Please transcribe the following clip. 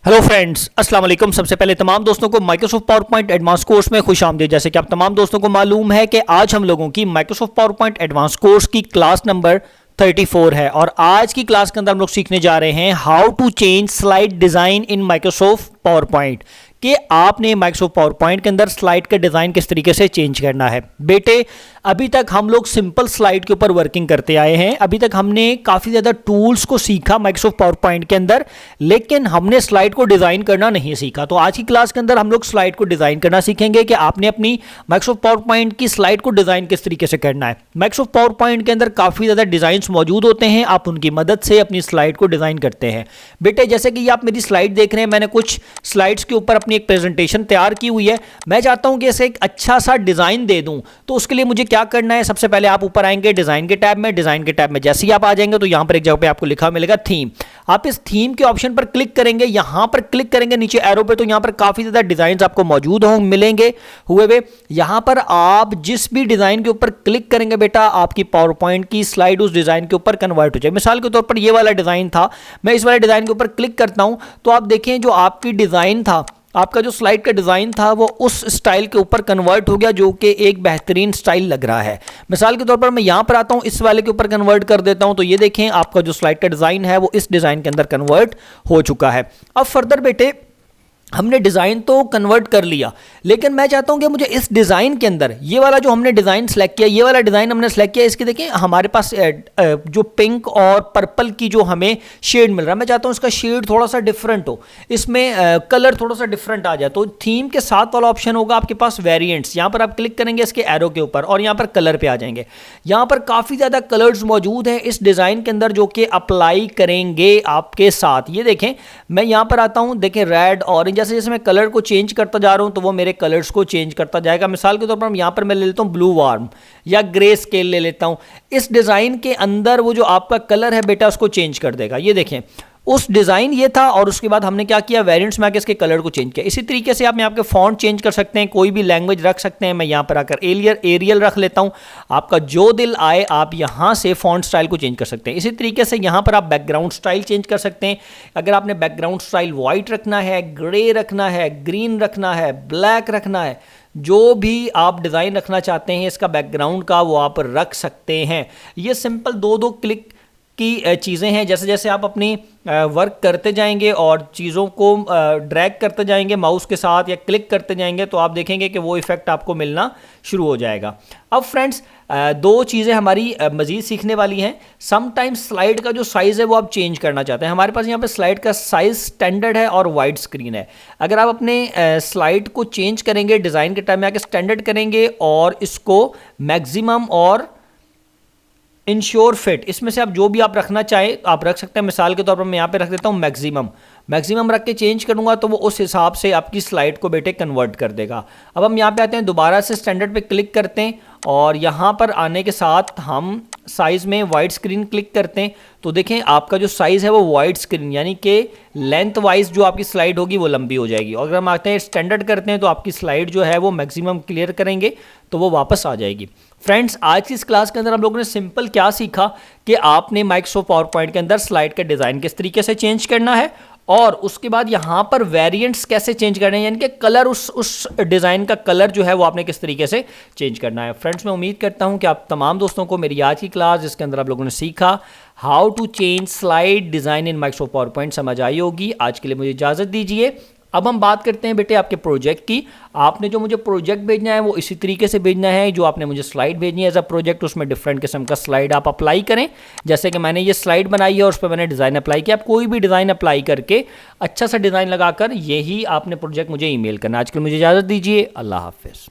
Hello friends, अस्सलाम वालेकुम। सबसे पहले तमाम दोस्तों को Microsoft power point advance course में खुश आमदीद। जैसे कि आप तमाम दोस्तों को मालूम है कि आज हम लोगों की Microsoft power point advance course की क्लास नंबर 34 है और आज की क्लास के अंदर हम लोग सीखने जा रहे हैं how to change slide design in Microsoft PowerPoint कि आपने माइक्रोसॉफ्ट पावर पॉइंट के अंदर स्लाइड का डिज़ाइन किस तरीके से चेंज करना है। बेटे, अभी तक हम लोग सिंपल स्लाइड के ऊपर वर्किंग करते आए हैं। अभी तक हमने काफ़ी ज़्यादा टूल्स को सीखा माइक्रोसॉफ्ट पावर पॉइंट के अंदर, लेकिन हमने स्लाइड को डिज़ाइन करना नहीं सीखा। तो आज की क्लास के अंदर हम लोग स्लाइड को डिज़ाइन करना सीखेंगे कि आपने अपनी माइक्रोसॉफ्ट पावर पॉइंट की स्लाइड को डिज़ाइन किस तरीके से करना है। माइक्रोसॉफ्ट पावर पॉइंट के अंदर काफ़ी ज़्यादा डिज़ाइंस मौजूद होते हैं, आप उनकी मदद से अपनी स्लाइड को डिज़ाइन करते हैं। बेटे, जैसे कि आप मेरी स्लाइड देख रहे हैं, मैंने कुछ स्लाइड्स के ऊपर अपनी एक प्रेजेंटेशन तैयार की हुई है। मैं चाहता हूं कि इसे एक अच्छा सा डिज़ाइन दे दूं, तो उसके लिए मुझे क्या करना है। सबसे पहले आप ऊपर आएंगे डिज़ाइन के टैब में। डिज़ाइन के टैब में जैसे ही आप आ जाएंगे तो यहां पर एक जगह पे आपको लिखा मिलेगा थीम। आप इस थीम के ऑप्शन पर क्लिक करेंगे, यहां पर क्लिक करेंगे नीचे एरो पे, तो यहां पर काफ़ी ज़्यादा डिज़ाइन आपको मौजूद मिलेंगे हुए वे। यहां पर आप जिस भी डिज़ाइन के ऊपर क्लिक करेंगे बेटा, आपकी पावर पॉइंट की स्लाइड उस डिज़ाइन के ऊपर कन्वर्ट हो जाए। मिसाल के तौर पर ये वाला डिज़ाइन था, मैं इस वाले डिज़ाइन के ऊपर क्लिक करता हूं तो आप देखें जो आपकी डिज़ाइन था, आपका जो स्लाइड का डिज़ाइन था वो उस स्टाइल के ऊपर कन्वर्ट हो गया, जो कि एक बेहतरीन स्टाइल लग रहा है। मिसाल के तौर पर मैं यहाँ पर आता हूँ, इस वाले के ऊपर कन्वर्ट कर देता हूँ, तो ये देखें आपका जो स्लाइड का डिज़ाइन है वो इस डिज़ाइन के अंदर कन्वर्ट हो चुका है। अब फर्दर बेटे, हमने डिज़ाइन तो कन्वर्ट कर लिया, लेकिन मैं चाहता हूं कि मुझे इस डिज़ाइन के अंदर ये वाला जो हमने डिज़ाइन सेलेक्ट किया, ये वाला डिज़ाइन हमने सेलेक्ट किया, इसके देखिए हमारे पास जो पिंक और पर्पल की जो हमें शेड मिल रहा है, मैं चाहता हूं इसका शेड थोड़ा सा डिफरेंट हो, इसमें कलर थोड़ा सा डिफरेंट आ जाए। तो थीम के साथ वाला ऑप्शन होगा आपके पास वेरिएंट्स। यहाँ पर आप क्लिक करेंगे इसके एरो के ऊपर और यहाँ पर कलर पे आ जाएंगे। यहाँ पर काफ़ी ज़्यादा कलर्स मौजूद हैं इस डिज़ाइन के अंदर जो कि अप्लाई करेंगे आपके साथ। ये देखें, मैं यहाँ पर आता हूँ, देखें रेड, ऑरेंज, जैसे जैसे मैं कलर को चेंज करता जा रहा हूं तो वो मेरे कलर्स को चेंज करता जाएगा। मिसाल के तौर पर यहां पर मैं ले लेता हूं ब्लू वार्म या ग्रे स्केल ले लेता हूं। इस डिज़ाइन के अंदर वो जो आपका कलर है बेटा उसको चेंज कर देगा। ये देखें, उस डिज़ाइन ये था और उसके बाद हमने क्या किया, वेरिएंट्स में आके इसके कलर को चेंज किया। इसी तरीके से आप यहाँ पे फॉन्ट चेंज कर सकते हैं, कोई भी लैंग्वेज रख सकते हैं। मैं यहाँ पर आकर एरियल रख लेता हूँ। आपका जो दिल आए आप यहाँ से फॉन्ट स्टाइल को चेंज कर सकते हैं। इसी तरीके से यहाँ पर आप बैकग्राउंड स्टाइल चेंज कर सकते हैं। अगर आपने बैकग्राउंड स्टाइल वाइट रखना है, ग्रे रखना है, ग्रीन रखना है, ब्लैक रखना है, जो भी आप डिज़ाइन रखना चाहते हैं इसका बैकग्राउंड का, वो आप रख सकते हैं। ये सिंपल दो क्लिक की चीज़ें हैं। जैसे जैसे आप अपनी वर्क करते जाएंगे और चीज़ों को ड्रैग करते जाएंगे माउस के साथ या क्लिक करते जाएंगे तो आप देखेंगे कि वो इफ़ेक्ट आपको मिलना शुरू हो जाएगा। अब फ्रेंड्स, दो चीज़ें हमारी मज़ीद सीखने वाली हैं। समटाइम्स स्लाइड का जो साइज़ है वो आप चेंज करना चाहते हैं। हमारे पास यहाँ पे स्लाइड का साइज़ स्टैंडर्ड है और वाइड स्क्रीन है। अगर आप अपने स्लाइड को चेंज करेंगे, डिज़ाइन के टाइम में आके स्टैंडर्ड करेंगे और इसको मैक्सिमम और इंश्योर फिट, इसमें से आप जो भी आप रखना चाहें आप रख सकते हैं। मिसाल के तौर पर मैं यहाँ पे रख देता हूँ मैक्सिमम रख के चेंज करूँगा तो वो उस हिसाब से आपकी स्लाइड को बेटे कन्वर्ट कर देगा। अब हम यहाँ पे आते हैं, दोबारा से स्टैंडर्ड पे क्लिक करते हैं और यहाँ पर आने के साथ हम साइज़ में वाइड स्क्रीन क्लिक करते हैं तो देखें आपका जो साइज़ है वो वाइड स्क्रीन यानी कि लेंथ वाइज जो आपकी स्लाइड होगी वो लंबी हो जाएगी। और अगर हम आते हैं स्टैंडर्ड करते हैं तो आपकी स्लाइड जो है वो मैक्सिमम क्लियर करेंगे तो वो वापस आ जाएगी। फ्रेंड्स, आज की इस क्लास के अंदर हम लोगों ने सिंपल क्या सीखा कि आपने माइक्रोसॉफ्ट पावर पॉइंट के अंदर स्लाइड का डिज़ाइन किस तरीके से चेंज करना है और उसके बाद यहाँ पर वेरिएंट्स कैसे चेंज करने हैं, यानी कि कलर उस डिज़ाइन का कलर जो है वो आपने किस तरीके से चेंज करना है। फ्रेंड्स, मैं उम्मीद करता हूँ कि आप तमाम दोस्तों को मेरी आज की क्लास जिसके अंदर आप लोगों ने सीखा how to change slide design in Microsoft PowerPoint समझ आई होगी। आज के लिए मुझे इजाज़त दीजिए। अब हम बात करते हैं बेटे आपके प्रोजेक्ट की। आपने जो मुझे प्रोजेक्ट भेजना है वो इसी तरीके से भेजना है जो आपने मुझे स्लाइड भेजनी है एज अ प्रोजेक्ट, उसमें डिफरेंट किस्म का स्लाइड आप अप्लाई करें। जैसे कि मैंने ये स्लाइड बनाई है और उस पर मैंने डिज़ाइन अप्लाई किया। आप कोई भी डिज़ाइन अप्लाई करके अच्छा सा डिज़ाइन लगाकर यही आपने प्रोजेक्ट मुझे ईमेल करना। आज के लिए मुझे इजाज़त दीजिए। अल्लाह हाफिज़।